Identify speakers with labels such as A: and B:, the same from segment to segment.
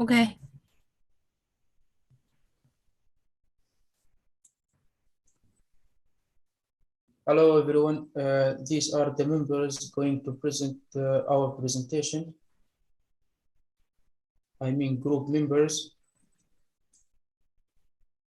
A: Okay.
B: Hello everyone, these are the members going to present our presentation. I mean group members.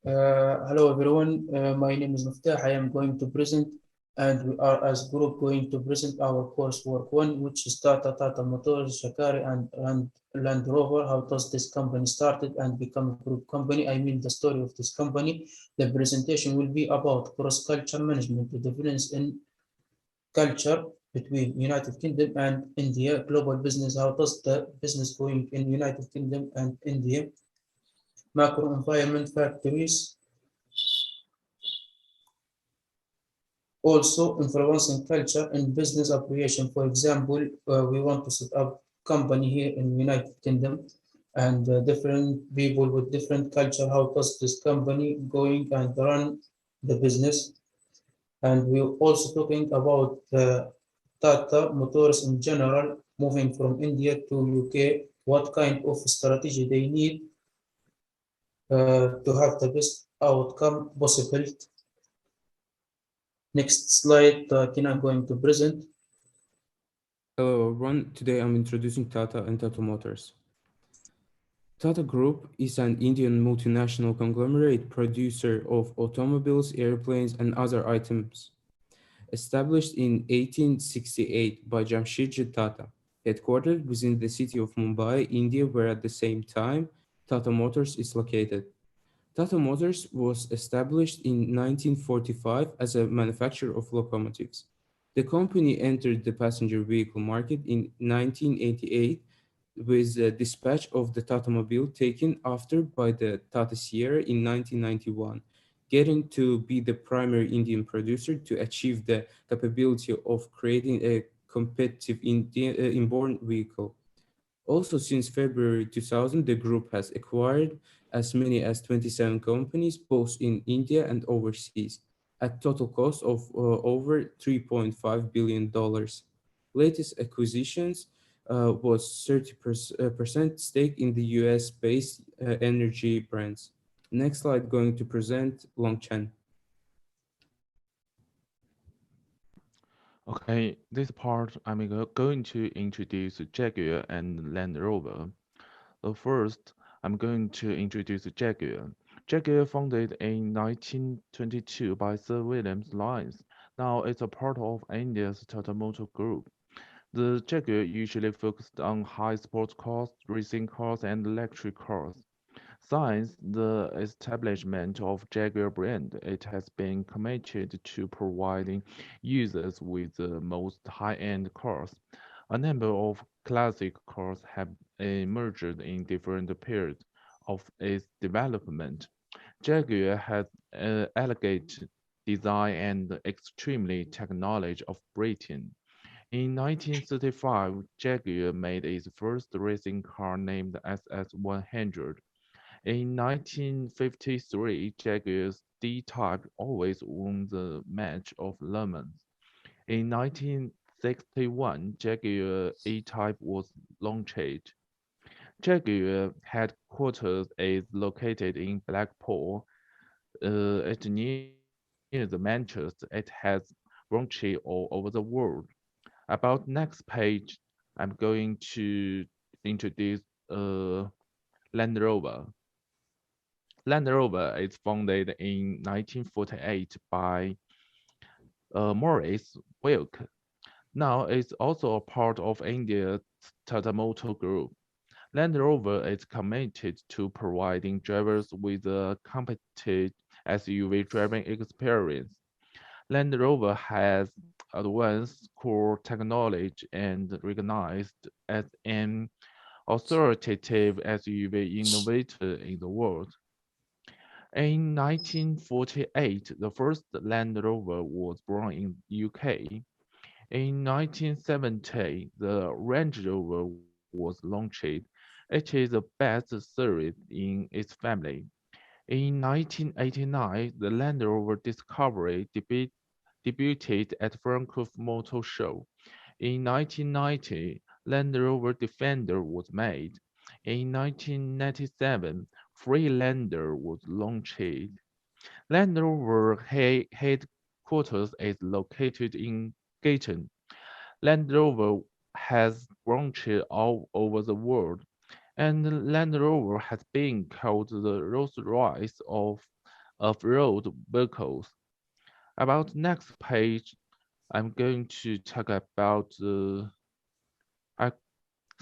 B: Hello everyone, my name is Muftah. I am going to present and we are as group going to present our coursework 1, which is Tata Motors, Shakari and Landrover. How does this company started and become a group company? I mean the story of this company. The presentation will be about cross-culture management, the difference in culture between United Kingdom and India, global business, how does the business going in United Kingdom and India, macro environment factories, also influencing culture and business operation. For example, we want to set up company here in United Kingdom and different people with different culture, how does this company going and run the business. And we're also talking about Tata Motors in general, moving from India to UK, what kind of strategy they need to have the best outcome possible. Next slide, Tina, I'm going to present.
C: Hello everyone, today I'm introducing Tata and Tata Motors. Tata Group is an Indian multinational conglomerate producer of automobiles, airplanes, and other items. Established in 1868 by Jamshedji Tata, headquartered within the city of Mumbai, India, where at the same time Tata Motors is located. Tata Motors was established in 1945 as a manufacturer of locomotives. The company entered the passenger vehicle market in 1988 with the dispatch of the Tata Mobile taken after by the Tata Sierra in 1991, getting to be the primary Indian producer to achieve the capability of creating a competitive inborn vehicle. Also, since February 2000, the group has acquired as many as 27 companies, both in India and overseas, at total cost of over $3.5 billion. Latest acquisitions was 30% stake in the US-based energy brands. Next slide, going to present Longchen.
D: Okay, this part I'm going to introduce Jaguar and Land Rover. First, I'm going to introduce Jaguar. Jaguar founded in 1922 by Sir William Lyons. Now it's a part of India's Tata Motor Group. The Jaguar usually focused on high sports cars, racing cars, and electric cars. Since the establishment of Jaguar brand, it has been committed to providing users with the most high-end cars. A number of classic cars have emerged in different periods of its development. Jaguar has elegant design and extremely technology of Britain. In 1935, Jaguar made its first racing car named SS100. In 1953, Jaguar's D-Type always won the Match of Le Mans. In 1961, Jaguar E-Type was launched. Jaguar headquarters is located in Blackpool. It's near the Manchester. It has branches all over the world. About next page, I'm going to introduce Land Rover. Land Rover is founded in 1948 by Maurice Wilk. Now it's also a part of India's Tata Motor Group. Land Rover is committed to providing drivers with a competent SUV driving experience. Land Rover has advanced core technology and recognized as an authoritative SUV innovator in the world. In 1948, the first Land Rover was born in UK. In 1970, the Range Rover was launched. It is the best series in its family. In 1989, the Land Rover Discovery debuted at Frankfurt Motor Show. In 1990, Land Rover Defender was made. In 1997, Freelander was launched. Landrover headquarters is located in Gayton. Landrover has branches all over the world, and Land Rover has been called the Rolls-Royce of road vehicles. About next page, I'm going to talk about the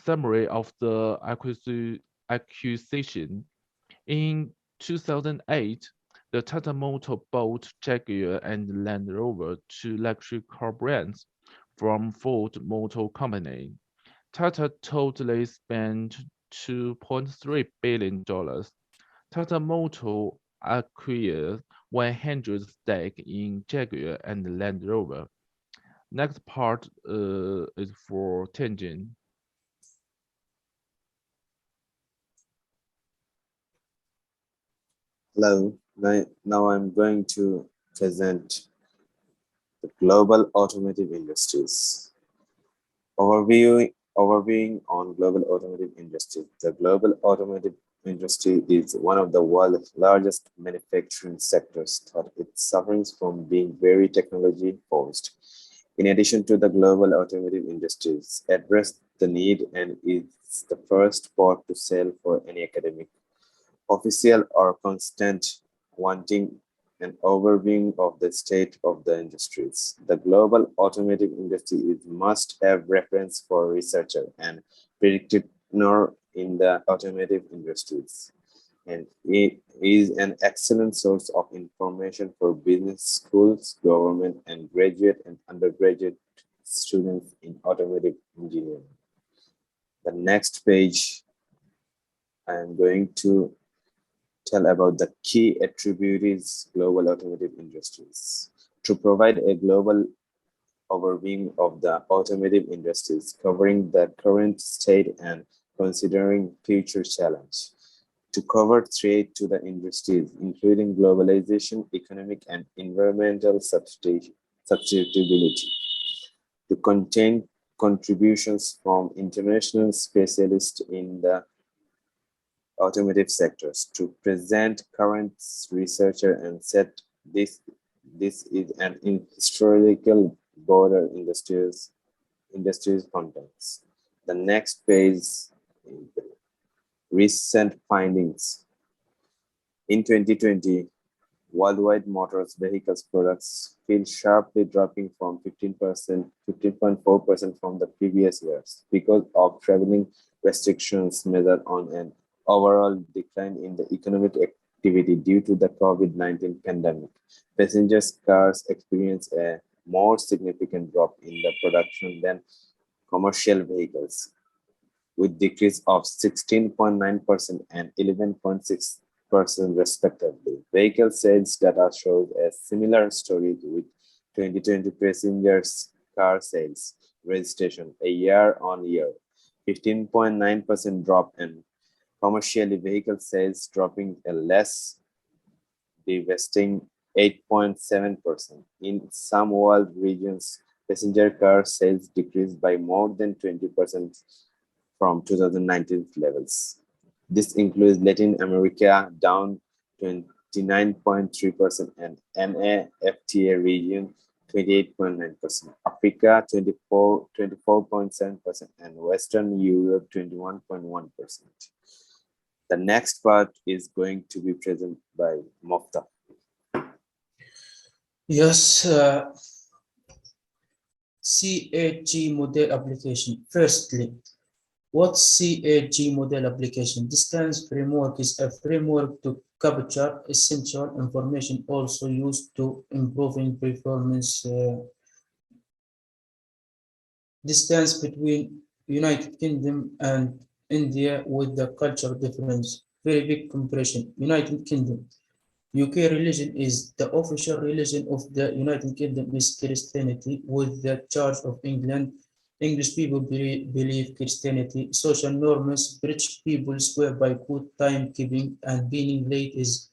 D: summary of the acquisition. In 2008, the Tata Motor bought Jaguar and Land Rover, two luxury car brands, from Ford Motor Company. Tata totally spent $2.3 billion. Tata Motor acquired 100 stake in Jaguar and Land Rover. Next part is for Tianjin.
A: Hello, now I'm going to present the global automotive industries. Overviewing on global automotive industry. The global automotive industry is one of the world's largest manufacturing sectors, but it suffers from being very technology forced. In addition to the global automotive industries, address the need and is the first port to sell for any academic official or constant wanting an overview of the state of the industries. The global automotive industry is must-have reference for researcher and practitioner in the automotive industries, and it is an excellent source of information for business schools, government, and graduate and undergraduate students in automotive engineering. The next page, I am going to tell about the key attributes global automotive industries. To provide a global overview of the automotive industries, covering the current state and considering future challenge. To cover threat to the industries, including globalization, economic and environmental substitutability. To contain contributions from international specialists in the automotive sectors, to present current researcher and set this is an historical border industries context. The next page is recent findings. In 2020, worldwide motor vehicles products fell sharply, dropping from 15.4% from the previous years because of traveling restrictions measured on an overall decline in the economic activity due to the COVID-19 pandemic. Passenger cars experienced a more significant drop in the production than commercial vehicles, with decrease of 16.9% and 11.6% respectively. Vehicle sales data shows a similar story with 2020 passengers car sales registration a year-on-year 15.9% drop, and commercial vehicle sales dropping a less devastating 8.7%. In some world regions, passenger car sales decreased by more than 20% from 2019 levels. This includes Latin America down 29.3% and NAFTA region 28.9%, Africa 24.7%, and Western Europe 21.1%. The next part is going to be presented by Mofta.
B: Yes, CAG model application. Firstly, what's CAG model application? Distance framework is a framework to capture essential information, also used to improving performance. Distance between United Kingdom and India with the culture difference. Very big comparison. United Kingdom. UK religion is the official religion of the United Kingdom is Christianity, with the Church of England. English people believe Christianity. Social norms, British people swear by good timekeeping, and being late is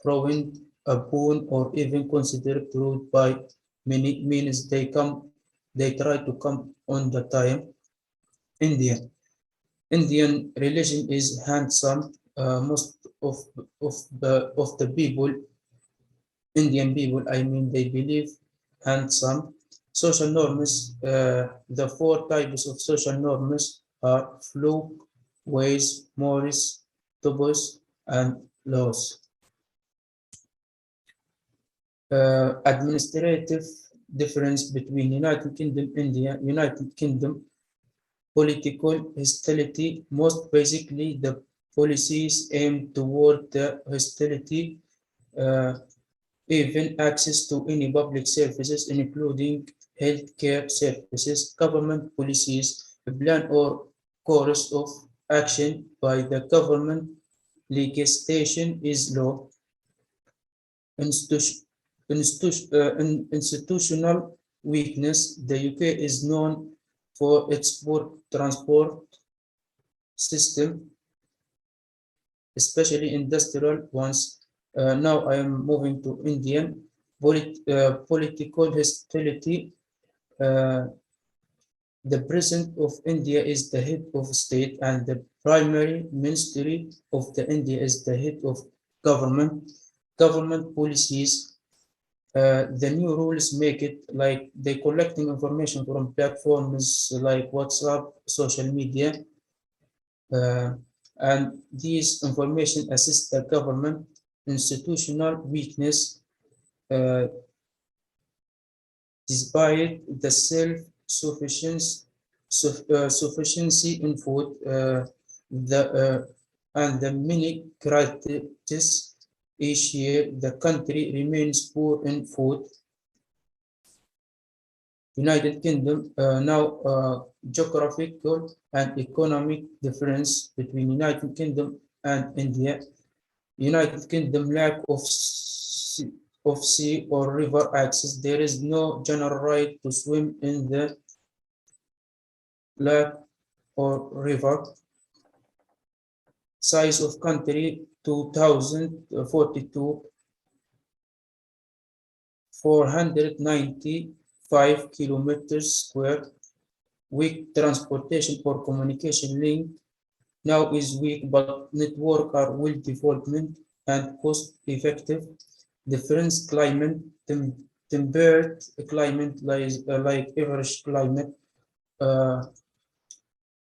B: frowned upon or even considered rude by many. Means they try to come on the time. India. Indian religion is handsome. Most of the people, Indian people, I mean, they believe handsome. Social norms. The four types of social norms are flow, ways, mores, tubos, and laws. Administrative difference between United Kingdom, India, United Kingdom, political hostility. Most basically, the policies aim toward the hostility, uh, even access to any public services, including healthcare services, government policies, a plan or course of action by the government legislation is law. Institution, institutional weakness. The UK is known for its poor transport system, especially industrial ones. Now I am moving to Indian political hostility. Uh, the President of India is the head of state, and the primary ministry of the India is the head of government. Government policies. The new rules make it like they collecting information from platforms like WhatsApp, social media, uh, and these information assist the government. Institutional weakness. uh, Despite the sufficiency in food, the and the many crises each year, the country remains poor in food. United Kingdom. Now, geographical and economic difference between United Kingdom and India. United Kingdom lack of sea or river access. There is no general right to swim in the lake or river. Size of country 2042, 495 kilometers square. Weak transportation or communication link now is weak, but network are well development and cost effective. Different climate, temperate climate like average climate. Uh,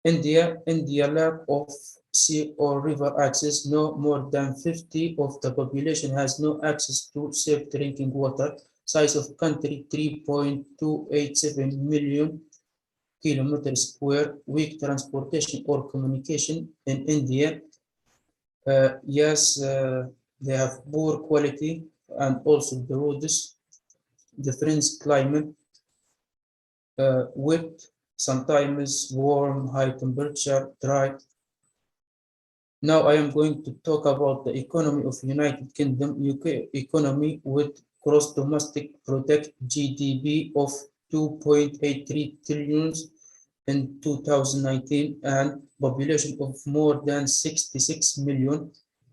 B: India lack of sea or river access. No more than 50 of the population has no access to safe drinking water. Size of country 3.287 million kilometers square. Weak transportation or communication in India. Yes, they have poor quality and also the roads. Different climate, wet, sometimes warm, high temperature, dry. Now I am going to talk about the economy of United Kingdom, UK economy with gross domestic product GDP of 2.83 trillion in 2019 and population of more than 66 million.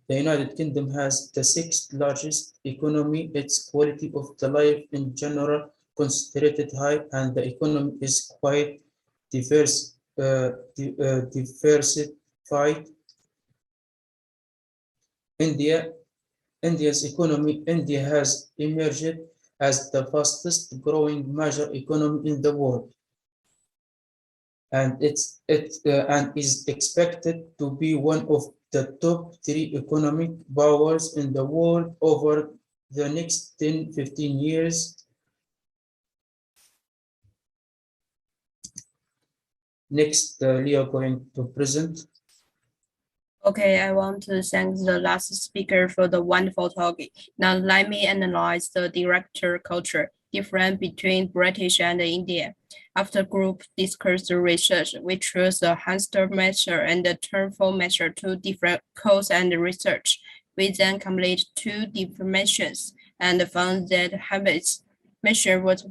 B: The United Kingdom has the sixth largest economy. Its quality of the life in general considered high, and the economy is quite diversified. India, India's economy, India has emerged as the fastest growing major economy in the world, and and is expected to be one of the top three economic powers in the world over the next 10-15 years. Next, Leo going to present.
E: Okay, I want to thank the last speaker for the wonderful talk. Now let me analyze the director culture difference between British and India. After group discussed the research, we chose the hamster measure and the turnful measure, two different codes and research. We then completed two definitions and found that habits measure was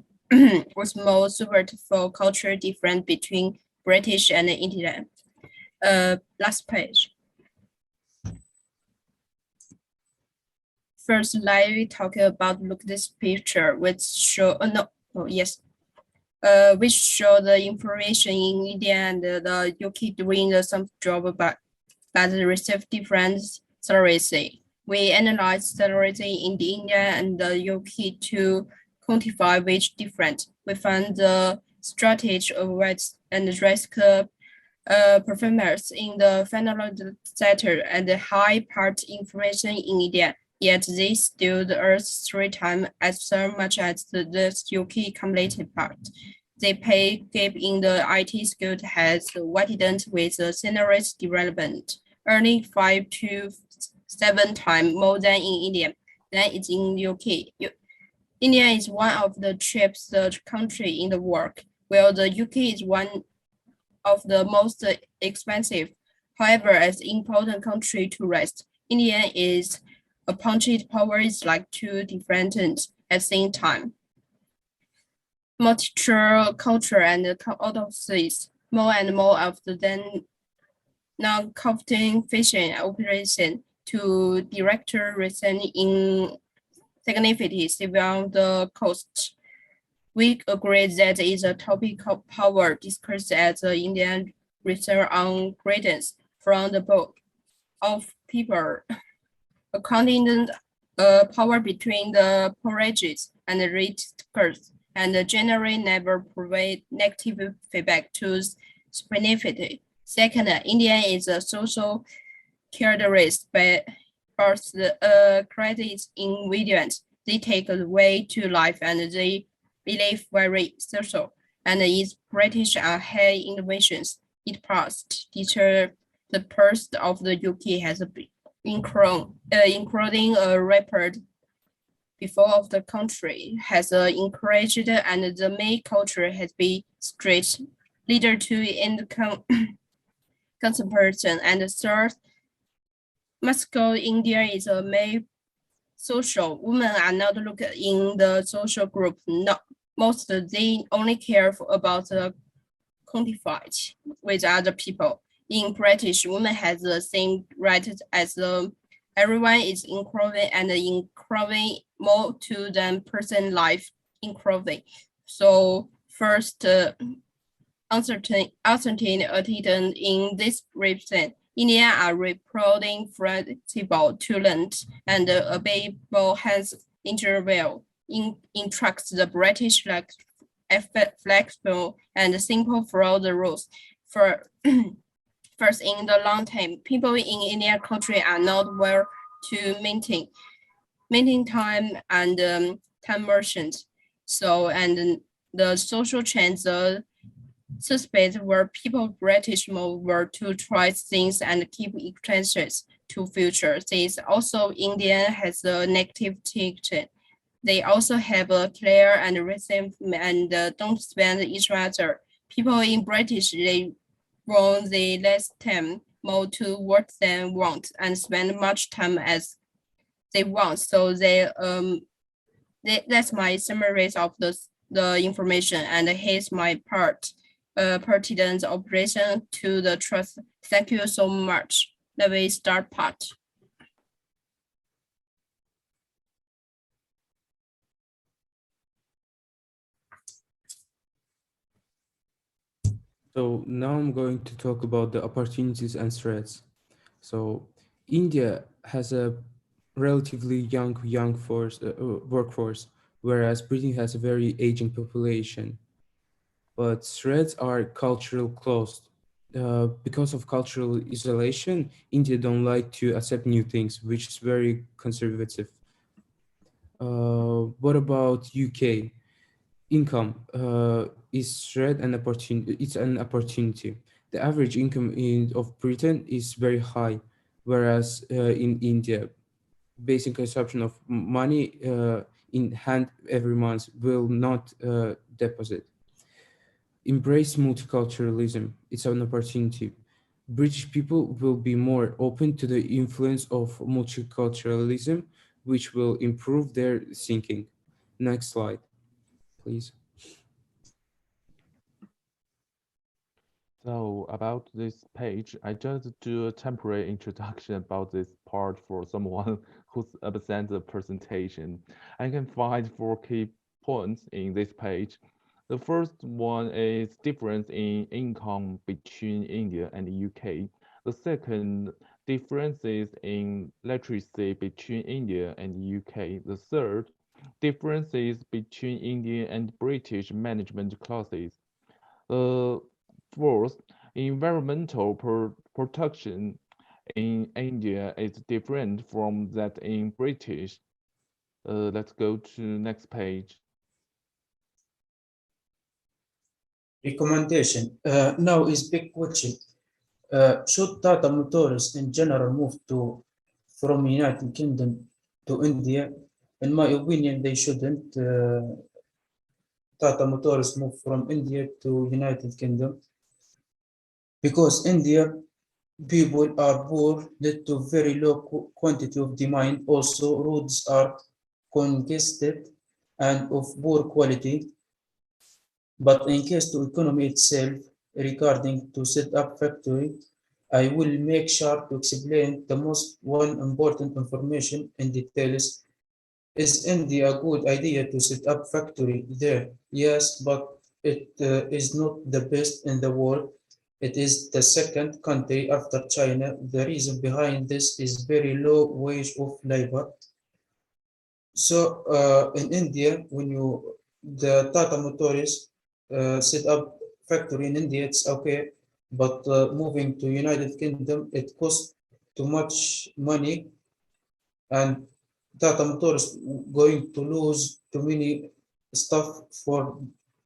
E: was more suited for cultural difference between British and India. Last page. First, let me talk about look this picture, which show no, oh yes, which show the information in India and the UK doing some job, but receive different salaries. We analyze salaries in the India and the UK to quantify which different. We found the strategy of rights and risk performers in the final sector and the high part information in India. Yet they still earn 3 times as much as the UK cumulative part. The pay gap in the IT skill has widened with the salaries development, earning 5 to 7 times more than in India than it's in UK. India is one of the cheapest country in the world, while the UK is one of the most expensive. However, as important country to rest, India is a punched power is like two different at the same time. Multicultural culture and orthodoxies, more and more of the then non-conflicting fishing operation to director reason in significantly on the coast. We agree that is a topic of power discussed at the Indian Research on Greatness from the book of people. Accounting power between the porrages and the readers and generally never provide negative feedback to significantly. Second, India is a social characteristic by credits ingredients. They take away to life and they believe very social. And its British are high innovations. It passed teacher the purse of the UK has been including a record before of the country has encouraged and the main culture has been strict leader to in consumption and third Moscow, India is a main social. Women are not looked in the social group. No, most they only care about the quantified with other people. In British, women has the same right as everyone is included and including more to than person life including. So first, uncertain attendant in this reason. India are reporting flexible talent and available hands interview in tracks the British like flexible and simple follow the rules. For first, in the long term, people in India country are not well to maintain time and time merchants. So and the social trends suspect were people British more were to try things and keep extensions to future. Since also India has a negative ticket. They also have a clear and rhythm and don't spend each other. People in British, they want the less time more to what they want and spend much time as they want. So that's my summary of the information and here's my part. Pertinent operation to the trust. Thank you so much. Let me start part.
C: So now I'm going to talk about the opportunities and threats. So India has a relatively young workforce, whereas Britain has a very aging population. But threats are cultural closed. Because of cultural isolation, India don't like to accept new things, which is very conservative. What about UK? Income is threat and opportunity. It's an opportunity. The average income of Britain is very high, whereas in India, basic consumption of money in hand every month will not deposit. Embrace multiculturalism. It's an opportunity. British people will be more open to the influence of multiculturalism, which will improve their thinking. Next slide, please.
D: So about this page, I just do a temporary introduction about this part for someone who's absent the presentation. I can find 4 key points in this page. The first one is difference in income between India and the UK. The second, differences in literacy between India and the UK. The third, differences between Indian and British management classes. The fourth, environmental protection in India is different from that in British. Let's go to next page.
B: Recommendation. Now is big question. Should Tata Motors in general move to from United Kingdom to India? In my opinion, they shouldn't. Tata Motors move from India to United Kingdom because India people are poor, led to very low quantity of demand. Also, roads are congested and of poor quality. But in case to economy itself, regarding to set up factory, I will make sure to explain the most one important information in details. Is India a good idea to set up factory there? Yes, but it is not the best in the world. It is the second country after China. The reason behind this is very low wage of labor. So in India, when you the Tata Motors set up factory in India, it's okay, but moving to United Kingdom, it costs too much money, and Tata Motors going to lose too many stuff for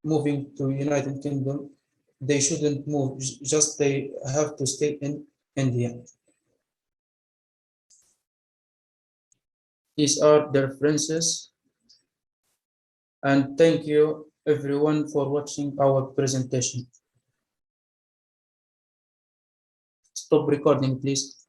B: moving to United Kingdom. They shouldn't move, just they have to stay in India. These are the references, and thank you everyone for watching our presentation. Stop recording, please.